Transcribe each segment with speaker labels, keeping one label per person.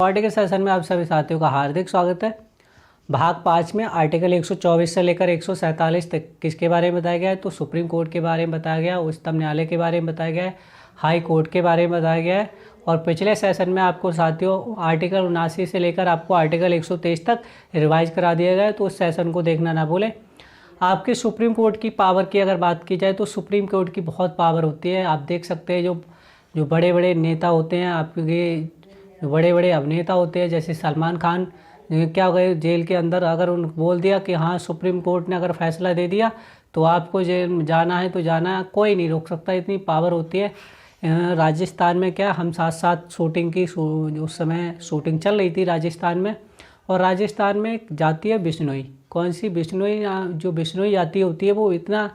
Speaker 1: Party के session में आप सभी साथियों का हार्दिक स्वागत है। भाग 5 में आर्टिकल 124 से लेकर 147 तक किसके बारे में बताया गया है? तो सुप्रीम कोर्ट के बारे में बताया गया है, उच्चतम न्यायालय के बारे में बताया गया है, हाई कोर्ट के बारे में बताया गया है। और पिछले सेशन में आपको साथियों आर्टिकल 79 से लेकर आपको आर्टिकल 123 तक रिवाइज करा दिया गया है, तो उस सेशन को देखना ना भूलें। आपके सुप्रीम कोर्ट की पावर की अगर बात की जाए तो सुप्रीम कोर्ट की बहुत पावर होती है। आप देख सकते हैं जो बड़े बड़े नेता होते हैं, आपके बड़े बड़े अभिनेता होते हैं, जैसे सलमान खान क्या हो गए जेल के अंदर, अगर उन बोल दिया कि हाँ सुप्रीम कोर्ट ने अगर फैसला दे दिया तो आपको जेल जाना है तो जाना, कोई नहीं रोक सकता, इतनी पावर होती है। राजस्थान में क्या हम साथ साथ शूटिंग की उस समय शूटिंग चल रही थी राजस्थान में, और राजस्थान में जाती है बिश्नोई। कौन सी बिश्नोई? जो बिश्नोई जाति होती है वो इतना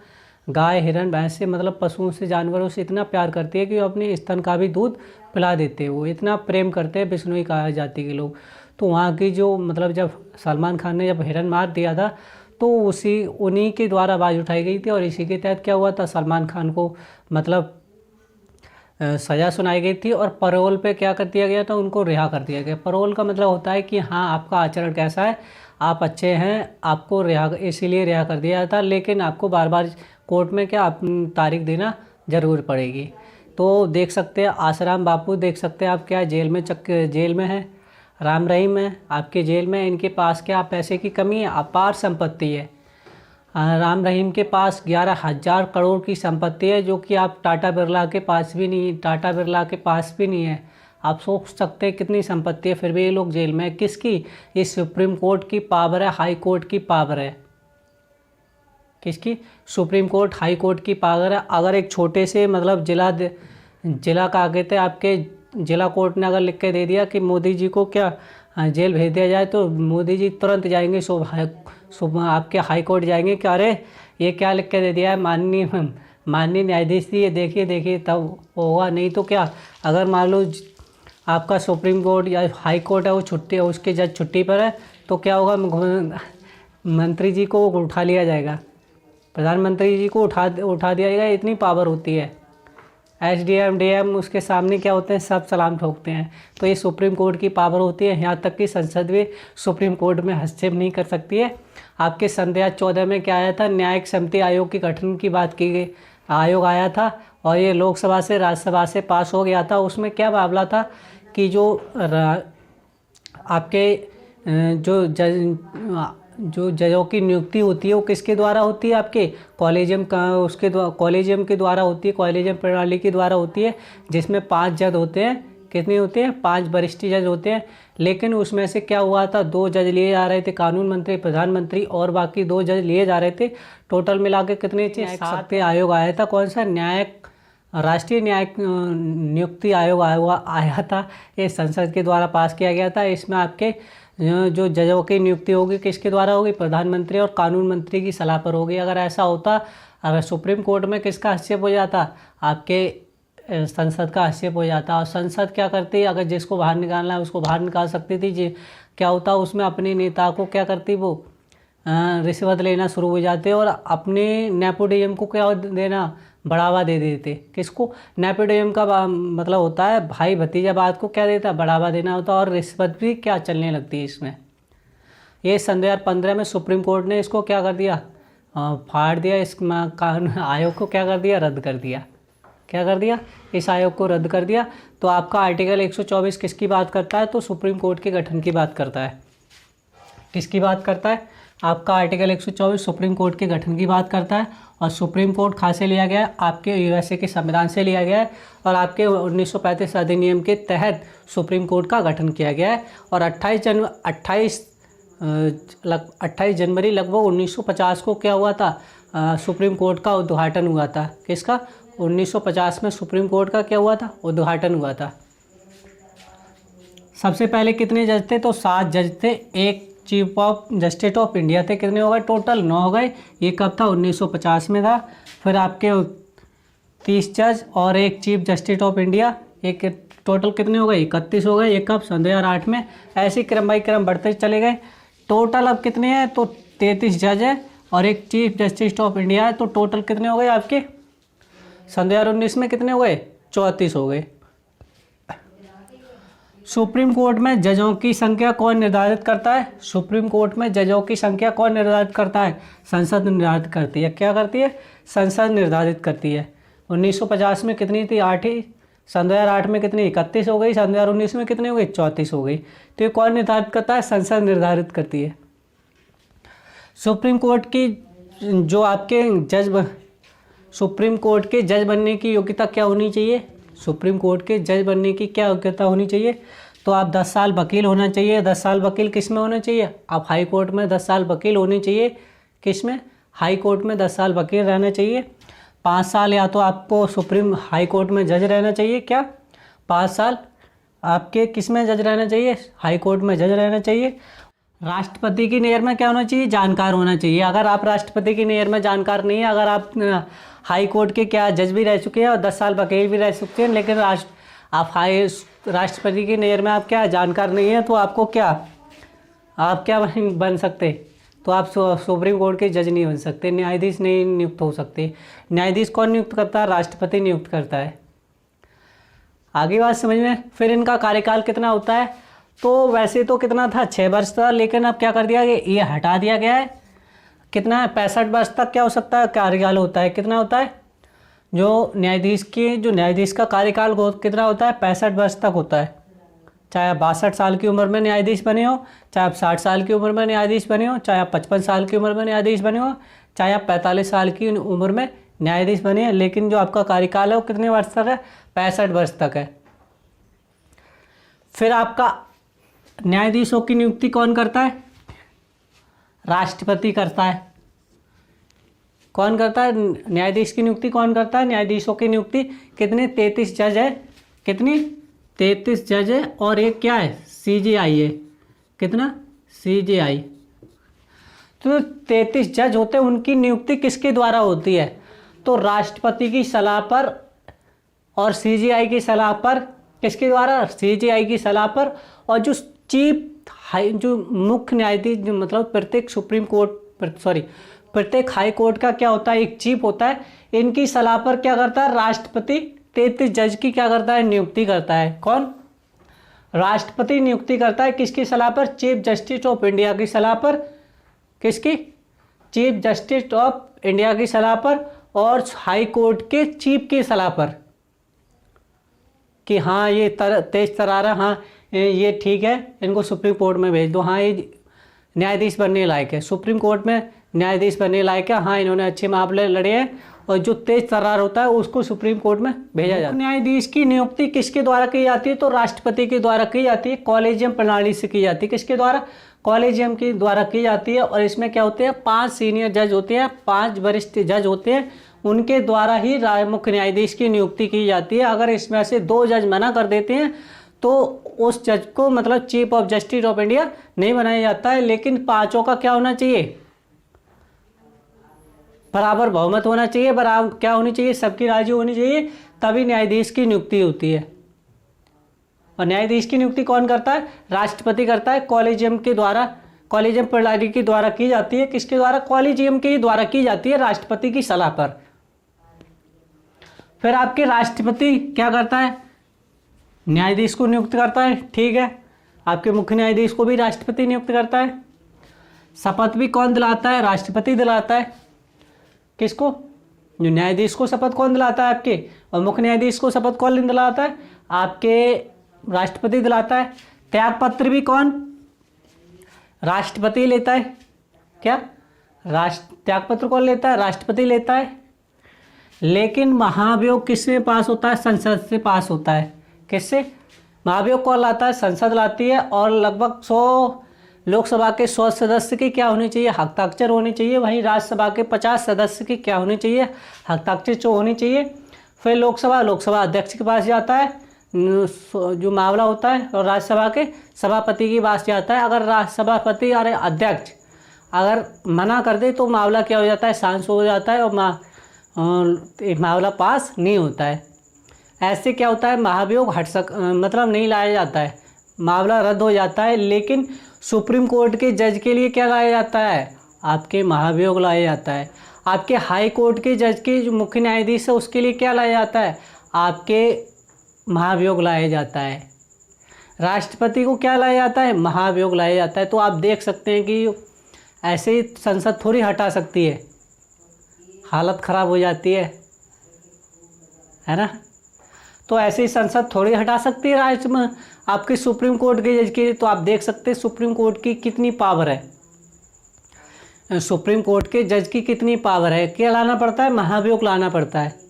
Speaker 1: गाय हिरन भैंस से मतलब पशुओं से जानवरों से इतना प्यार करती है कि वो अपने स्तन का भी दूध पिला देते हैं। वो इतना प्रेम करते हैं बिश्नोई कहा जाति के लोग। तो वहाँ की जो मतलब जब सलमान खान ने जब हिरन मार दिया था तो उन्हीं के द्वारा आवाज़ उठाई गई थी, और इसी के तहत क्या हुआ था, सलमान खान को मतलब सज़ा सुनाई गई थी और पैरोल पे क्या कर दिया गया था, उनको रिहा कर दिया गया। पैरोल का मतलब होता है कि हाँ आपका आचरण कैसा है, आप अच्छे हैं, आपको रिहा इसीलिए रिहा कर दिया था, लेकिन आपको बार बार कोर्ट में क्या तारीख देना ज़रूर पड़ेगी। तो देख सकते हैं आसाराम बापू, देख सकते हैं आप क्या जेल में है। राम रहीम है आपके जेल में, इनके पास क्या पैसे की कमी है, अपार संपत्ति है। राम रहीम के पास 11,000 करोड़ की संपत्ति है, जो कि आप टाटा बिरला के पास भी नहीं है। आप सोच सकते हैं कितनी संपत्ति है, फिर भी ये लोग जेल में है। किसकी? ये सुप्रीम कोर्ट की पावर है, हाई कोर्ट की पावर है। किसकी? सुप्रीम कोर्ट हाई कोर्ट की पावर है। अगर एक छोटे से मतलब जिला का आगे थे आपके जिला कोर्ट ने अगर लिख के दे दिया कि मोदी जी को क्या जेल भेज दिया जाए, तो मोदी जी तुरंत जाएंगे, सुबह आपके हाई कोर्ट जाएंगे कि अरे ये क्या लिख के दे दिया है माननीय न्यायाधीश जी, ये देखिए तब होगा। नहीं तो क्या, अगर मान लो आपका सुप्रीम कोर्ट या हाई कोर्ट है वो छुट्टी है, उसके जज छुट्टी पर है, तो क्या होगा, मंत्री जी को उठा लिया जाएगा, प्रधानमंत्री जी को उठा दिया जाएगा। इतनी पावर होती है। SDM DM उसके सामने क्या होते हैं, सब सलाम ठोकते हैं। तो ये सुप्रीम कोर्ट की पावर होती है। यहाँ तक कि संसद भी सुप्रीम कोर्ट में हस्तक्षेप नहीं कर सकती है। आपके सन 2014 में क्या आया था, न्यायिक समिति आयोग के गठन की बात की गई, आयोग आया था और ये लोकसभा से राज्यसभा से पास हो गया था। उसमें क्या मामला था कि आपके जो जजों की नियुक्ति होती है वो किसके द्वारा होती है, आपके कॉलेजियम के द्वारा होती है, कॉलेजियम प्रणाली के द्वारा होती है, जिसमें 5 जज होते हैं। कितने होते हैं? 5 वरिष्ठ जज होते हैं। लेकिन उसमें से क्या हुआ था, 2 जज लिए जा रहे थे, कानून मंत्री, प्रधानमंत्री, और बाकी 2 जज लिए जा रहे थे। टोटल मिला के कितने थे? 7 आयोग आया था। कौन सा? राष्ट्रीय न्यायिक नियुक्ति आयोग आया था। ये संसद के द्वारा पास किया गया था। इसमें आपके जो जजों की नियुक्ति होगी किसके द्वारा होगी? प्रधानमंत्री और कानून मंत्री की सलाह पर होगी। अगर ऐसा होता, अगर सुप्रीम कोर्ट में किसका हस्तक्षेप हो जाता, आपके संसद का हस्तक्षेप हो जाता। और संसद क्या करती, अगर जिसको बाहर निकालना है उसको बाहर निकाल सकती थी जी। क्या होता उसमें, अपने नेता को क्या करती, वो रिश्वत लेना शुरू हो जाते और अपने नेपोटिज्म को क्या देना, बढ़ावा दे देते। किसको? नेपोटिज्म का मतलब होता है भाई भतीजा बात को क्या देता, बढ़ावा देना होता, और रिश्वत भी क्या चलने लगती है इसमें। ये सन 2015 में सुप्रीम कोर्ट ने इसको क्या कर दिया, फाड़ दिया। इस कानून आयोग को क्या कर दिया, रद्द कर दिया। क्या कर दिया? इस आयोग को रद्द कर दिया। तो आपका आर्टिकल 124 किसकी बात करता है? तो सुप्रीम कोर्ट के गठन की बात करता है। किसकी बात करता है? आपका आर्टिकल 124 सुप्रीम कोर्ट के गठन की बात करता है। और सुप्रीम कोर्ट कहाँ से लिया गया है? आपके USA के संविधान से लिया गया है, और आपके 1935 अधिनियम के तहत सुप्रीम कोर्ट का गठन किया गया है। और 28 जनवरी लगभग 1950 को क्या हुआ था, सुप्रीम कोर्ट का उद्घाटन हुआ था। किसका? 1950 में सुप्रीम कोर्ट का क्या हुआ था, उद्घाटन हुआ था। सबसे पहले कितने जज थे? तो 7 जज थे, एक chief of justice of India थे। कितने हो गए? टोटल 9 हो गए। ये कब था? 1950 में था। फिर आपके 30 जज और एक चीफ जस्टिस ऑफ इंडिया, एक टोटल कितने हो गए? 31 हो गए। ये कब? सन 2008 में। ऐसे क्रम बाई क्रम बढ़ते चले गए। टोटल अब कितने हैं? तो 33 जज है और एक चीफ जस्टिस ऑफ इंडिया है। तो टोटल कितने हो गए आपके? सन 2019 में कितने हो गए? 34 हो गए। सुप्रीम कोर्ट में जजों की संख्या कौन निर्धारित करता है? सुप्रीम कोर्ट में जजों की संख्या कौन निर्धारित करता है? संसद निर्धारित करती है। क्या करती है? संसद निर्धारित करती है। 1950 में कितनी थी? 8 ही। सन 2008 में कितनी? 31 हो गई। सन 2019 में कितनी हो गई? 34 हो गई। तो ये कौन निर्धारित करता है? संसद निर्धारित करती है। सुप्रीम कोर्ट की जो आपके सुप्रीम कोर्ट के जज बनने की योग्यता क्या होनी चाहिए? सुप्रीम कोर्ट के जज बनने की क्या योग्यता होनी चाहिए? तो आप 10 साल वकील होना चाहिए। 10 साल वकील किस में होना चाहिए? आप हाई कोर्ट में 10 साल वकील होने चाहिए। किस में? हाई कोर्ट में 10 साल वकील रहना चाहिए। 5 साल या तो आपको सुप्रीम हाई कोर्ट में जज रहना चाहिए। क्या 5 साल आपके किस में जज रहना चाहिए? हाई कोर्ट में जज रहना चाहिए। राष्ट्रपति की नज़र में क्या होना चाहिए? जानकार होना चाहिए। अगर आप राष्ट्रपति की नज़र में जानकार नहीं है, अगर आप हाई कोर्ट के क्या जज भी रह चुके हैं और 10 साल वकील भी रह चुके हैं, लेकिन आप राष्ट्रपति की नज़र में आप क्या जानकार नहीं है, तो आपको क्या आप क्या बन सकते? तो आप सुप्रीम कोर्ट के जज नहीं बन सकते, न्यायाधीश नहीं नियुक्त हो सकते। न्यायाधीश कौन नियुक्त करता है? राष्ट्रपति नियुक्त करता है। आगे बात समझ में। फिर इनका कार्यकाल कितना होता है? तो वैसे तो कितना था? 6 वर्ष था, लेकिन अब क्या कर दिया गया? ये हटा दिया गया है। कितना है? 65 वर्ष तक क्या हो सकता है? कार्यकाल होता है। कितना होता है? जो न्यायाधीश का कार्यकाल कितना होता है? 65 वर्ष तक होता है। चाहे आप 62 साल की उम्र में न्यायाधीश बने हो, चाहे आप 60 साल की उम्र में न्यायाधीश बने हो, चाहे आप 55 साल की उम्र में न्यायाधीश बने हो, चाहे आप 45 साल की उम्र में न्यायाधीश बने हैं, लेकिन जो आपका कार्यकाल है वो कितने वर्ष तक है? 65 वर्ष तक है। फिर आपका न्यायाधीशों की नियुक्ति कौन करता है? राष्ट्रपति करता है। कौन करता है? न्यायाधीश की नियुक्ति कौन करता है? न्यायाधीशों की नियुक्ति कितने? 33 जज है। कितनी? 33 जज है और एक क्या है? CJI है। कितना? CJI। तो 33 जज होते हैं, उनकी नियुक्ति किसके द्वारा होती है? तो राष्ट्रपति की सलाह पर और CJI की सलाह पर। किसके द्वारा? CJI की सलाह पर। और जो जो मुख्य न्यायाधीश, मतलब प्रत्येक हाई कोर्ट का क्या होता है? एक चीफ होता है। इनकी सलाह पर क्या करता है? राष्ट्रपति 33 जज की क्या करता है? नियुक्ति करता है। कौन? राष्ट्रपति नियुक्ति करता है। किसकी सलाह पर? चीफ जस्टिस ऑफ इंडिया की सलाह पर। किसकी? चीफ जस्टिस ऑफ इंडिया की सलाह पर और हाई कोर्ट के चीफ की सलाह पर कि हाँ ये तेज तर्रार है, हाँ ये ठीक है, इनको सुप्रीम कोर्ट में भेज दो, हाँ ये न्यायाधीश बनने लायक है, सुप्रीम कोर्ट में न्यायाधीश बनने लायक है, हाँ इन्होंने अच्छे मामले लड़े हैं, और जो तेज तर्रार होता है उसको सुप्रीम कोर्ट में भेजा जाता है। न्यायाधीश की नियुक्ति किसके द्वारा की जाती है? तो राष्ट्रपति के द्वारा की जाती है। कॉलेजियम प्रणाली से की जाती है। किसके द्वारा? कॉलेजियम के द्वारा की जाती है। और इसमें क्या होते हैं? 5 सीनियर जज होते हैं, 5 वरिष्ठ जज होते हैं, उनके द्वारा ही मुख्य न्यायाधीश की नियुक्ति की जाती है। अगर इसमें से 2 जज मना कर देते हैं तो उस जज को, मतलब chief of justice of India नहीं बनाया जाता है। लेकिन 5 का क्या होना चाहिए? बराबर बहुमत होना चाहिए, बराबर क्या होनी चाहिए? सबकी राजी होनी चाहिए, तभी न्यायाधीश की नियुक्ति होती है। और न्यायाधीश की नियुक्ति कौन करता है? राष्ट्रपति करता है। कॉलेजियम के द्वारा, कॉलेजियम प्रणाली के द्वारा की जाती है। किसके द्वारा? कॉलेजियम के द्वारा की जाती है, राष्ट्रपति की सलाह पर। फिर आपके राष्ट्रपति क्या करता है? न्यायाधीश को नियुक्त करता है, ठीक है। आपके मुख्य न्यायाधीश को भी राष्ट्रपति नियुक्त करता है। शपथ भी कौन दिलाता है? राष्ट्रपति दिलाता है। किसको? जो न्यायाधीश को शपथ कौन दिलाता है आपके, और मुख्य न्यायाधीश को शपथ कौन दिलाता है? आपके राष्ट्रपति दिलाता है। त्यागपत्र भी कौन? राष्ट्रपति लेता है। क्या? त्यागपत्र कौन लेता है? राष्ट्रपति लेता है। लेकिन महाभियोग किससे पास होता है? संसद से पास होता है। किससे? महाभियोग कौन लाता है? संसद लाती है। और लगभग 100 लोकसभा के 100 सदस्य की क्या होनी चाहिए? हस्ताक्षर होनी चाहिए। वहीं राज्यसभा के 50 सदस्य की क्या होनी चाहिए? हस्ताक्षर होनी चाहिए। फिर लोकसभा अध्यक्ष के पास जाता है जो मामला होता है, और राज्यसभा के सभापति के पास जाता है। अगर सभापति और अध्यक्ष अगर मना कर दे तो मामला क्या हो जाता है? सांस हो जाता है, और मामला पास नहीं होता है। ऐसे क्या होता है? महाभियोग मतलब नहीं लाया जाता है, मामला रद्द हो जाता है। लेकिन सुप्रीम कोर्ट के जज के लिए क्या लाया जाता है? आपके महाभियोग लाया जाता है। आपके हाई कोर्ट के जज के जो मुख्य न्यायाधीश है उसके लिए क्या लाया जाता है? आपके महाभियोग लाया जाता है। राष्ट्रपति को क्या लाया जाता है, महाभियोग लाया जाता है। तो आप देख सकते हैं कि ऐसे ही संसद थोड़ी हटा सकती है, हालत ख़राब हो जाती है ना। तो ऐसे ही संसद थोड़ी हटा सकती है राज्य में आपके सुप्रीम कोर्ट के जज की। तो आप देख सकते हैं सुप्रीम कोर्ट की कितनी पावर है, सुप्रीम कोर्ट के जज की कितनी पावर है। क्या लाना पड़ता है, महाभियोग लाना पड़ता है।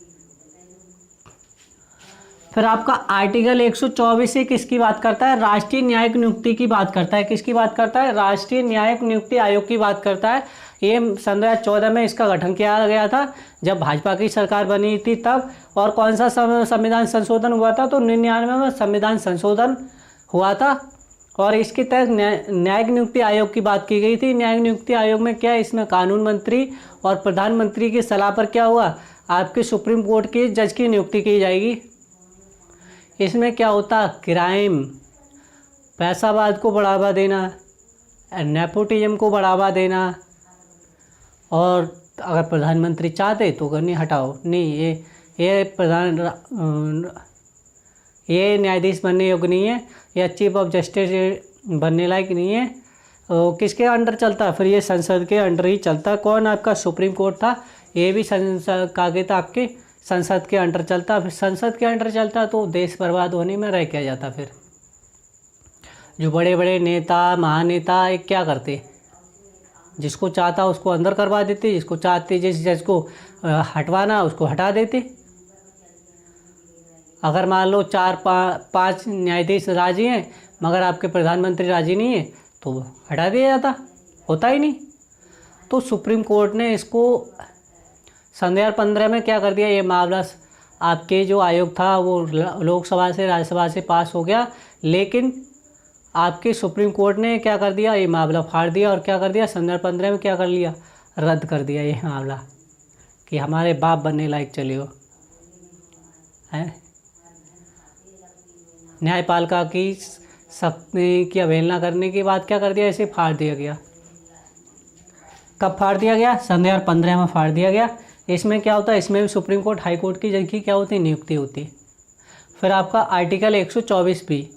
Speaker 1: फिर आपका आर्टिकल 124 से किसकी बात करता है, राष्ट्रीय न्यायिक नियुक्ति की बात करता है। किसकी बात करता है, राष्ट्रीय न्यायिक नियुक्ति आयोग की बात करता है। ये सन 2014 में इसका गठन किया गया था जब भाजपा की सरकार बनी थी तब। और कौन सा संविधान संशोधन हुआ था, तो 99 में संविधान संशोधन हुआ था। और इसके तहत न्यायिक नियुक्ति आयोग की बात की गई थी। न्यायिक नियुक्ति आयोग में क्या है, इसमें कानून मंत्री और प्रधानमंत्री की सलाह पर क्या हुआ, आपके सुप्रीम कोर्ट के जज की नियुक्ति की जाएगी। इसमें क्या होता, क्राइम, पैसावाद को बढ़ावा देना, नेपोटिज्म को बढ़ावा देना। और अगर प्रधानमंत्री चाहते तो करनी हटाओ नहीं, ये न्यायाधीश बनने योग्य नहीं है, या चीफ ऑफ जस्टिस बनने लायक नहीं है। किसके अंडर चलता, फिर ये संसद के अंडर ही चलता। कौन, आपका सुप्रीम कोर्ट था, ये भी संसद का आगे था, आपके संसद के अंडर चलता। फिर संसद के अंडर चलता तो देश बर्बाद होने में रह क्या जाता। फिर जो बड़े बड़े नेता, महानेता, एक क्या करते, जिसको चाहता उसको अंदर करवा देते, जिसको चाहते जिस जज को हटवाना उसको हटा देते। अगर मान लो 4-5 न्यायाधीश राजी हैं मगर आपके प्रधानमंत्री राजी नहीं है तो हटा दिया जाता, होता ही नहीं। तो सुप्रीम कोर्ट ने इसको सन 2015 में क्या कर दिया, ये मामला आपके जो आयोग था वो लोकसभा से राज्यसभा से पास हो गया, लेकिन आपके सुप्रीम कोर्ट ने क्या कर दिया, ये मामला फाड़ दिया। और क्या कर दिया, सन 2015 में क्या कर लिया, रद्द कर दिया ये मामला कि हमारे बाप बनने लायक चले हो है। न्यायपालिका की शक्ति की अवहेलना करने के बाद क्या कर दिया, इसे फाड़ दिया गया। कब फाड़ दिया गया, सन 2015 में फाड़ दिया गया। इसमें क्या होता है, इसमें भी सुप्रीम कोर्ट, हाई कोर्ट की जज की क्या होती है, नियुक्ति होती है। फिर आपका आर्टिकल 124 भी,